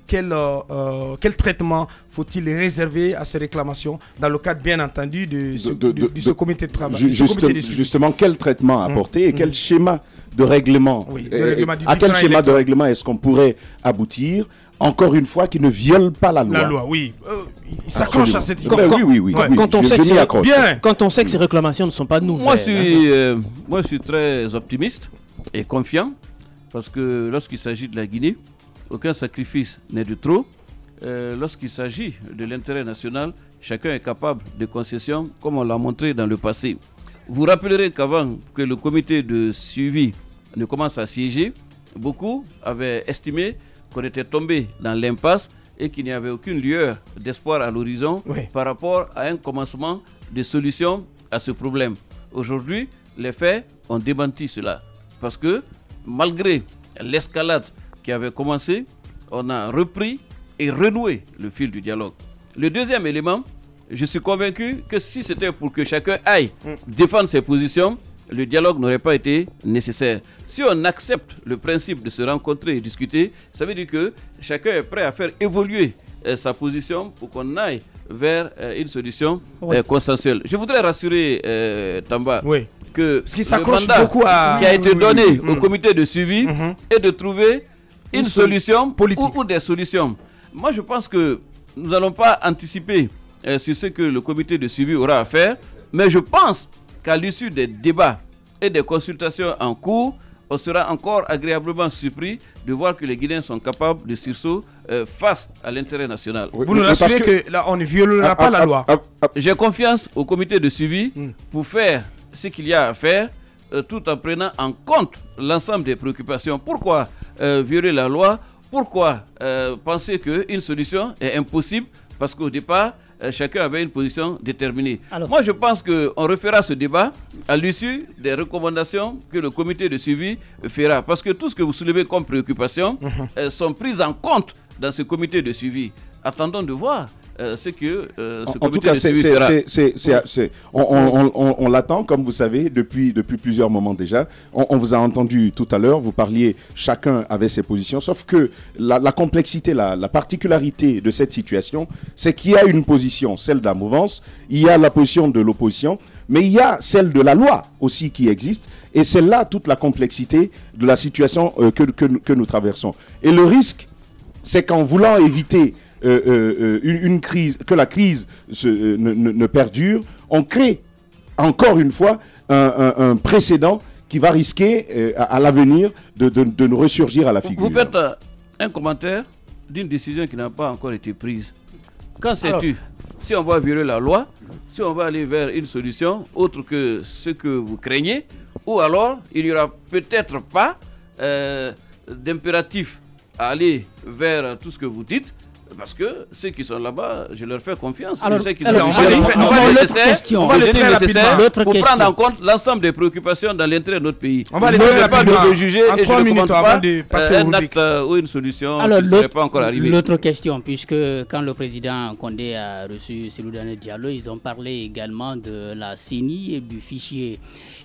quel traitement faut-il réserver à ces réclamations dans le cadre, bien entendu, de ce comité de travail Justement, quel traitement apporter et quel schéma de règlement, à quel schéma de règlement est-ce qu'on pourrait aboutir, encore une fois, qui ne viole pas la loi? La loi, oui. Il s'accroche à cette idée. Oui. Quand on sait que ces réclamations ne sont pas nouvelles. Moi, je suis très optimiste et confiant. Parce que lorsqu'il s'agit de la Guinée, aucun sacrifice n'est de trop. Lorsqu'il s'agit de l'intérêt national, chacun est capable de concessions, comme on l'a montré dans le passé. Vous rappellerez qu'avant que le comité de suivi ne commence à siéger, beaucoup avaient estimé qu'on était tombé dans l'impasse et qu'il n'y avait aucune lueur d'espoir à l'horizon par rapport à un commencement de solution à ce problème. Aujourd'hui, les faits ont démenti cela. Parce que malgré l'escalade qui avait commencé, on a repris et renoué le fil du dialogue. Le deuxième élément, je suis convaincu que si c'était pour que chacun aille défendre ses positions, le dialogue n'aurait pas été nécessaire. Si on accepte le principe de se rencontrer et discuter, ça veut dire que chacun est prêt à faire évoluer sa position pour qu'on aille vers une solution consensuelle. Je voudrais rassurer Tamba que le mandat qui a été donné au comité de suivi est de trouver une solution politique ou des solutions. Moi, je pense que nous n'allons pas anticiper sur ce que le comité de suivi aura à faire, mais je pense qu'à l'issue des débats et des consultations en cours, on sera encore agréablement surpris de voir que les Guinéens sont capables de sursaut face à l'intérêt national. Vous nous rassurez que là, on ne violera pas la loi. J'ai confiance au comité de suivi pour faire ce qu'il y a à faire, tout en prenant en compte l'ensemble des préoccupations. Pourquoi violer la loi? Pourquoi penser qu'une solution est impossible? Parce qu'au départ, chacun avait une position déterminée. Alors, moi, je pense qu'on refera ce débat à l'issue des recommandations que le comité de suivi fera. Parce que tout ce que vous soulevez comme préoccupation sont prises en compte dans ce comité de suivi. Attendons de voir ce que ce en tout comité cas, de suivi fera. On l'attend, comme vous savez, depuis plusieurs moments déjà. On vous a entendu tout à l'heure, vous parliez, chacun avait ses positions, sauf que la complexité, la particularité de cette situation, c'est qu'il y a une position, celle de la mouvance, il y a la position de l'opposition, mais il y a celle de la loi aussi qui existe, et c'est là toute la complexité de la situation que nous traversons. Et le risque, c'est qu'en voulant éviter une crise, que la crise ne perdure, on crée encore une fois un précédent qui va risquer à l'avenir de nous ressurgir à la figure. Vous faites un commentaire d'une décision qui n'a pas encore été prise. Qu'en sais-tu? Si on va violer la loi, si on va aller vers une solution autre que ce que vous craignez, ou alors il n'y aura peut-être pas d'impératif à aller vers tout ce que vous dites, parce que ceux qui sont là-bas, je leur fais confiance. Alors, je sais qu'ils on va pour prendre en compte l'ensemble des préoccupations dans l'intérêt de notre pays. On va aller très pas rapidement. de juger En et je 3 ne minutes commande avant pas de passer aux un rubriques. acte ou une solution Alors, qui ne serait pas encore arrivée. L'autre question, puisque quand le président Condé a reçu Seloudane Diallo, ils ont parlé également de la CENI et du fichier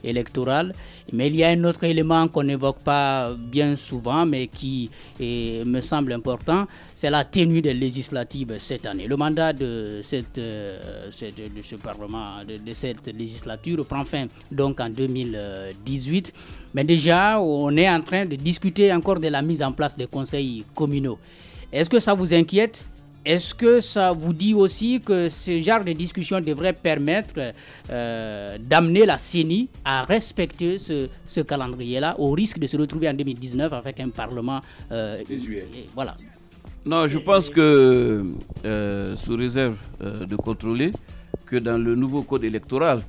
électoral. Mais il y a un autre élément qu'on n'évoque pas bien souvent, mais qui me semble important, c'est la tenue des législatives cette année. Le mandat de ce Parlement, de cette législature, prend fin donc en 2018. Mais déjà, on est en train de discuter encore de la mise en place des conseils communaux. Est-ce que ça vous inquiète ? Est-ce que ça vous dit aussi que ce genre de discussion devrait permettre d'amener la CENI à respecter ce calendrier-là, au risque de se retrouver en 2019 avec un Parlement voilà. Non, je pense que, sous réserve de contrôler, que dans le nouveau code électoral,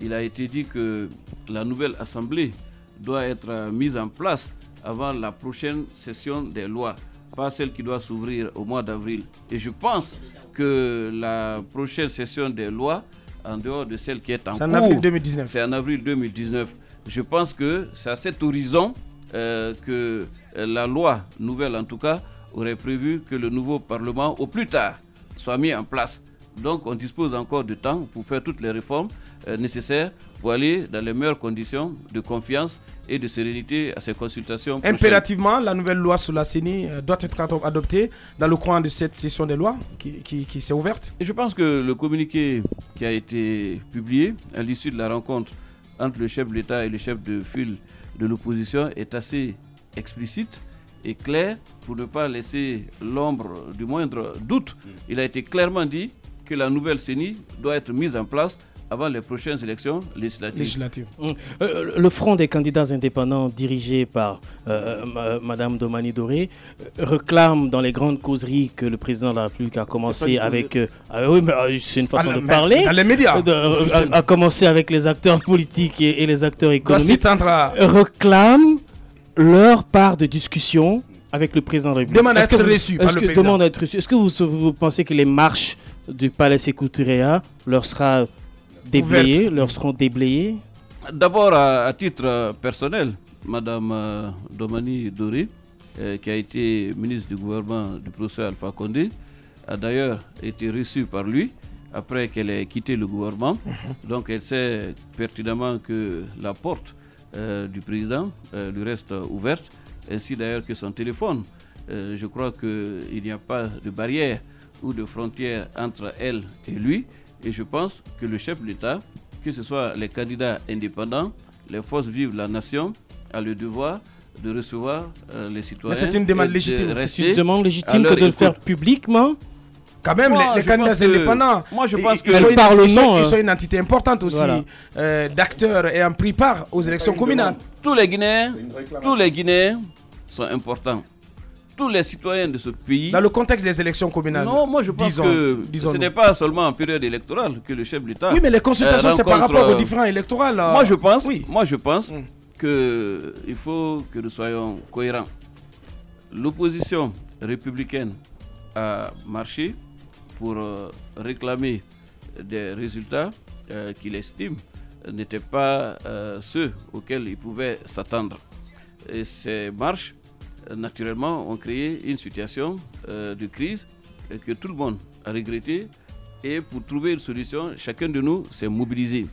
il a été dit que la nouvelle Assemblée doit être mise en place avant la prochaine session des lois, pas celle qui doit s'ouvrir au mois d'avril. Et je pense que la prochaine session des lois, en dehors de celle qui est en cours, en avril 2019. C'est en avril 2019. Je pense que c'est à cet horizon que la loi nouvelle, en tout cas, aurait prévu que le nouveau Parlement, au plus tard, soit mis en place. Donc on dispose encore de temps pour faire toutes les réformes nécessaires pour aller dans les meilleures conditions de confiance et de sérénité à ces consultations prochaines. Impérativement, la nouvelle loi sur la CENI doit être adoptée dans le courant de cette session des lois qui s'est ouverte. Et je pense que le communiqué qui a été publié à l'issue de la rencontre entre le chef de l'État et le chef de file de l'opposition est assez explicite et clair pour ne pas laisser l'ombre du moindre doute. Il a été clairement dit que la nouvelle CENI doit être mise en place avant les prochaines élections législatives. Le front des candidats indépendants dirigé par Madame Domani Doré réclame dans les grandes causeries que le président de la République a commencé avec... c'est une façon de parler. Dans les médias. A commencé avec les acteurs politiques et les acteurs économiques. Réclame leur part de discussion avec le président de la République. Demande à être reçu par le président. Demande à être reçu. Est-ce que vous pensez que les marches du Palais Sékou Touré leur seront déblayées? D'abord, à titre personnel, Madame Domani Doré, qui a été ministre du gouvernement du professeur Alpha Condé, a d'ailleurs été reçue par lui après qu'elle ait quitté le gouvernement. Donc elle sait pertinemment que la porte du président lui reste ouverte, ainsi d'ailleurs que son téléphone. Je crois qu'il n'y a pas de barrière ou de frontière entre elle et lui, et je pense que le chef de l'État, que ce soit les candidats indépendants, les forces vives de la nation, a le devoir de recevoir les citoyens. Mais c'est une demande légitime. C'est une demande légitime que de le faire publiquement. Quand même, les candidats indépendants, moi je pense ils sont une entité importante aussi, d'acteurs ayant pris part aux élections communales. Tous les Guinéens sont importants. Tous les citoyens de ce pays. Dans le contexte des élections communales. Non, moi je pense que ce n'est pas seulement en période électorale que le chef de l'État. Oui, mais les consultations, c'est par rapport aux différents électoraux. Moi je pense qu'il faut que nous soyons cohérents. L'opposition républicaine a marché pour réclamer des résultats qu'il estime n'étaient pas ceux auxquels il pouvait s'attendre. Et ces marches, naturellement, ont créé une situation de crise que tout le monde à regretter. Et pour trouver une solution, chacun de nous s'est mobilisé.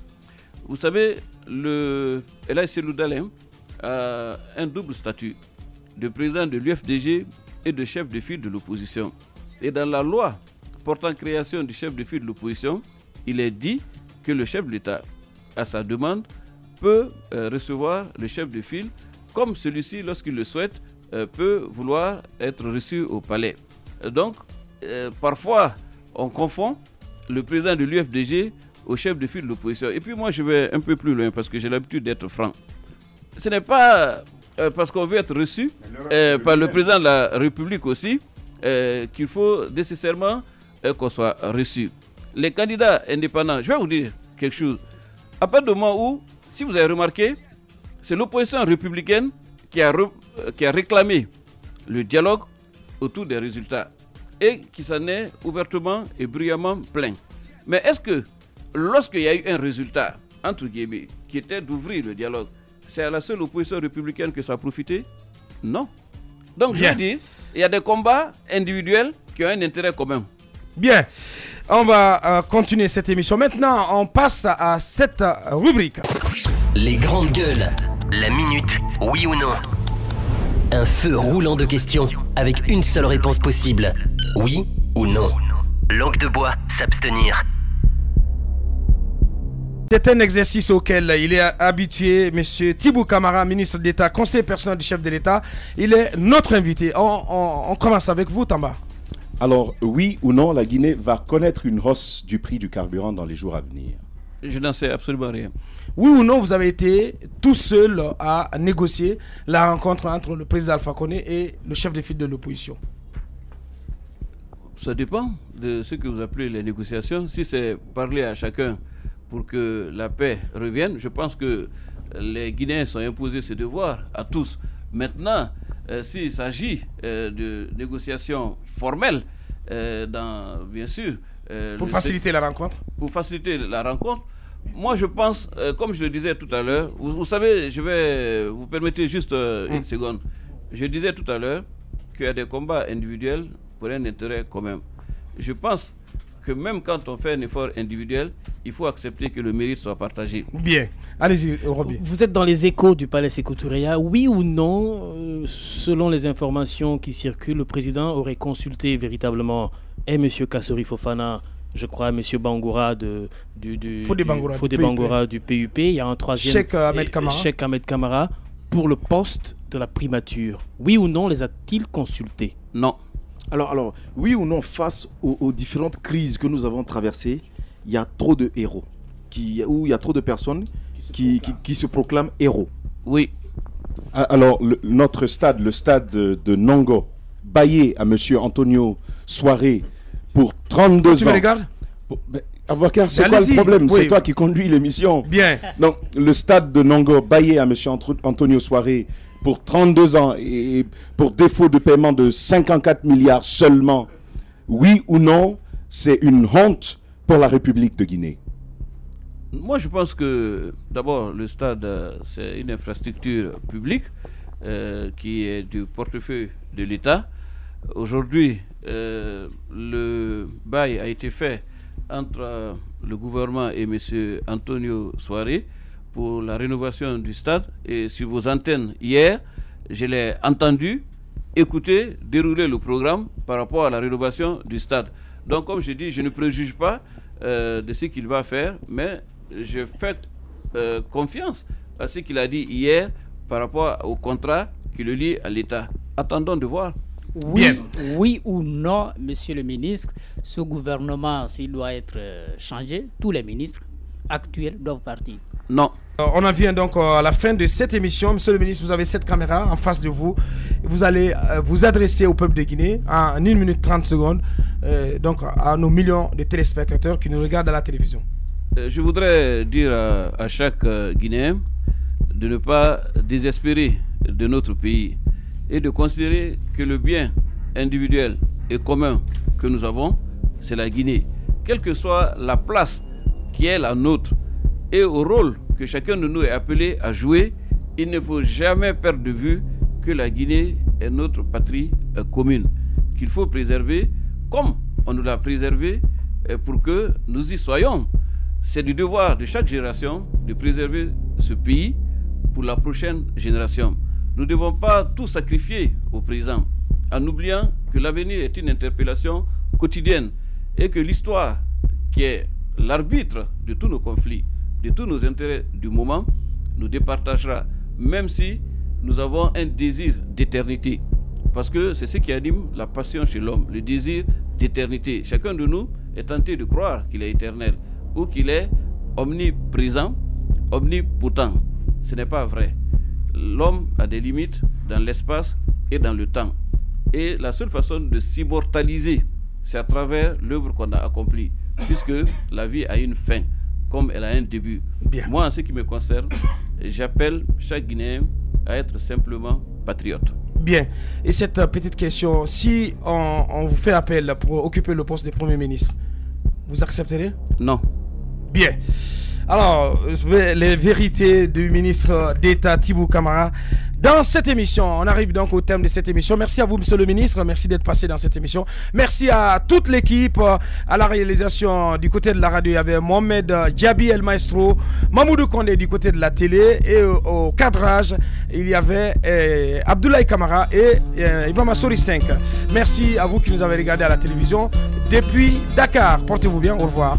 Vous savez, El Hadji Cellou Dalein a un double statut de président de l'UFDG et de chef de file de l'opposition. Et dans la loi portant création du chef de file de l'opposition, il est dit que le chef de l'État, à sa demande, peut recevoir le chef de file, comme celui-ci, lorsqu'il le souhaite, peut vouloir être reçu au palais. Donc, parfois, on confond le président de l'UFDG au chef de file de l'opposition. Et puis moi, je vais un peu plus loin parce que j'ai l'habitude d'être franc. Ce n'est pas parce qu'on veut être reçu par le président de la République aussi qu'il faut nécessairement qu'on soit reçu. Les candidats indépendants, je vais vous dire quelque chose. À partir du moment où, si vous avez remarqué, c'est l'opposition républicaine qui a réclamé le dialogue autour des résultats et qui s'en est ouvertement et bruyamment plaint. Mais est-ce que lorsqu'il y a eu un résultat, entre guillemets, qui était d'ouvrir le dialogue, c'est à la seule opposition républicaine que ça a profité? Non. Donc je veux dire, il y a des combats individuels qui ont un intérêt commun. Bien, on va continuer cette émission. Maintenant, on passe à cette rubrique. Les grandes gueules, la minute, oui ou non. Un feu roulant de questions avec une seule réponse possible. Oui ou non. Langue de bois, s'abstenir. C'est un exercice auquel il est habitué, M. Thibou Camara, ministre d'État, conseiller personnel du chef de l'État. Il est notre invité. On commence avec vous, Tamba. Alors, oui ou non, la Guinée va connaître une hausse du prix du carburant dans les jours à venir? Je n'en sais absolument rien. Oui ou non, vous avez été tout seul à négocier la rencontre entre le président Alpha Condé et le chef de file de l'opposition? Ça dépend de ce que vous appelez les négociations. Si c'est parler à chacun pour que la paix revienne, je pense que les Guinéens sont imposés ce devoir à tous. Maintenant, s'il s'agit de négociations formelles, bien sûr... pour faciliter la rencontre? Pour faciliter la rencontre, moi je pense, comme je le disais tout à l'heure, vous savez, je vais vous permettez juste une seconde. Je disais tout à l'heure qu'il y a des combats individuels pour un intérêt commun. Je pense que même quand on fait un effort individuel, il faut accepter que le mérite soit partagé. Bien. Allez-y, Roby. Vous êtes dans les échos du palais Sékou Touré. Oui ou non, selon les informations qui circulent, le président aurait consulté véritablement M. Kassori Fofana, je crois M. Bangoura Fodé Bangoura du PUP. Il y a un troisième, Cheikh Ahmed Kamara, pour le poste de la primature. Oui ou non, les a-t-il consultés? Non. Alors, oui ou non, face aux différentes crises que nous avons traversées, il y a trop de héros, il y a trop de personnes qui se proclament héros. Oui. Alors, notre stade, le stade de Nongo, baillé à M. Antonio Soiré pour 32 ans. Tu me regardes? Avocat, c'est quoi le problème? Oui. C'est toi qui conduis l'émission. Bien. Donc, le stade de Nongo, baillé à M. Antonio Soiré pour 32 ans et pour défaut de paiement de 54 milliards seulement. Oui ou non, c'est une honte pour la République de Guinée? Moi, je pense que, d'abord, le stade, c'est une infrastructure publique qui est du portefeuille de l'État. Aujourd'hui, le bail a été fait entre le gouvernement et M. Antonio Soiré pour la rénovation du stade. Et sur vos antennes, hier, je l'ai entendu écouter, dérouler le programme par rapport à la rénovation du stade. Donc, comme je dis, je ne préjuge pas de ce qu'il va faire, mais je fais confiance à ce qu'il a dit hier par rapport au contrat qui le lie à l'État. Attendons de voir. Oui ou non, monsieur le ministre, ce gouvernement, s'il doit être changé, tous les ministres actuels doivent partir? Non. On en vient donc à la fin de cette émission. Monsieur le ministre, vous avez cette caméra en face de vous. Vous allez vous adresser au peuple de Guinée en 1 minute 30 secondes, donc à nos millions de téléspectateurs qui nous regardent à la télévision. Je voudrais dire à chaque Guinéen de ne pas désespérer de notre pays et de considérer que le bien individuel et commun que nous avons, c'est la Guinée. Quelle que soit la place qui est la nôtre et au rôle que chacun de nous est appelé à jouer, il ne faut jamais perdre de vue que la Guinée est notre patrie commune, qu'il faut préserver comme on nous l'a préservé pour que nous y soyons. C'est du devoir de chaque génération de préserver ce pays pour la prochaine génération. Nous ne devons pas tout sacrifier au présent en oubliant que l'avenir est une interpellation quotidienne et que l'histoire, qui est l'arbitre de tous nos conflits, de tous nos intérêts du moment, nous départagera, même si nous avons un désir d'éternité. Parce que c'est ce qui anime la passion chez l'homme, le désir d'éternité. Chacun de nous est tenté de croire qu'il est éternel ou qu'il est omniprésent, omnipotent. Ce n'est pas vrai. L'homme a des limites dans l'espace et dans le temps. Et la seule façon de s'immortaliser, c'est à travers l'œuvre qu'on a accomplie, puisque la vie a une fin, comme elle a un début. Bien. Moi, en ce qui me concerne, j'appelle chaque Guinéen à être simplement patriote. Bien. Et cette petite question, si on vous fait appel pour occuper le poste de Premier ministre, vous accepterez? Non. Bien. Alors, les vérités du ministre d'État Tibou Camara. Dans cette émission, on arrive donc au terme de cette émission. Merci à vous, monsieur le ministre. Merci d'être passé dans cette émission. Merci à toute l'équipe. À la réalisation du côté de la radio, il y avait Mohamed Djabi El Maestro, Mamoudou Kondé du côté de la télé. Et au cadrage, il y avait Abdoulaye Camara et Ibrahima Sori 5. Merci à vous qui nous avez regardé à la télévision depuis Dakar. Portez-vous bien. Au revoir.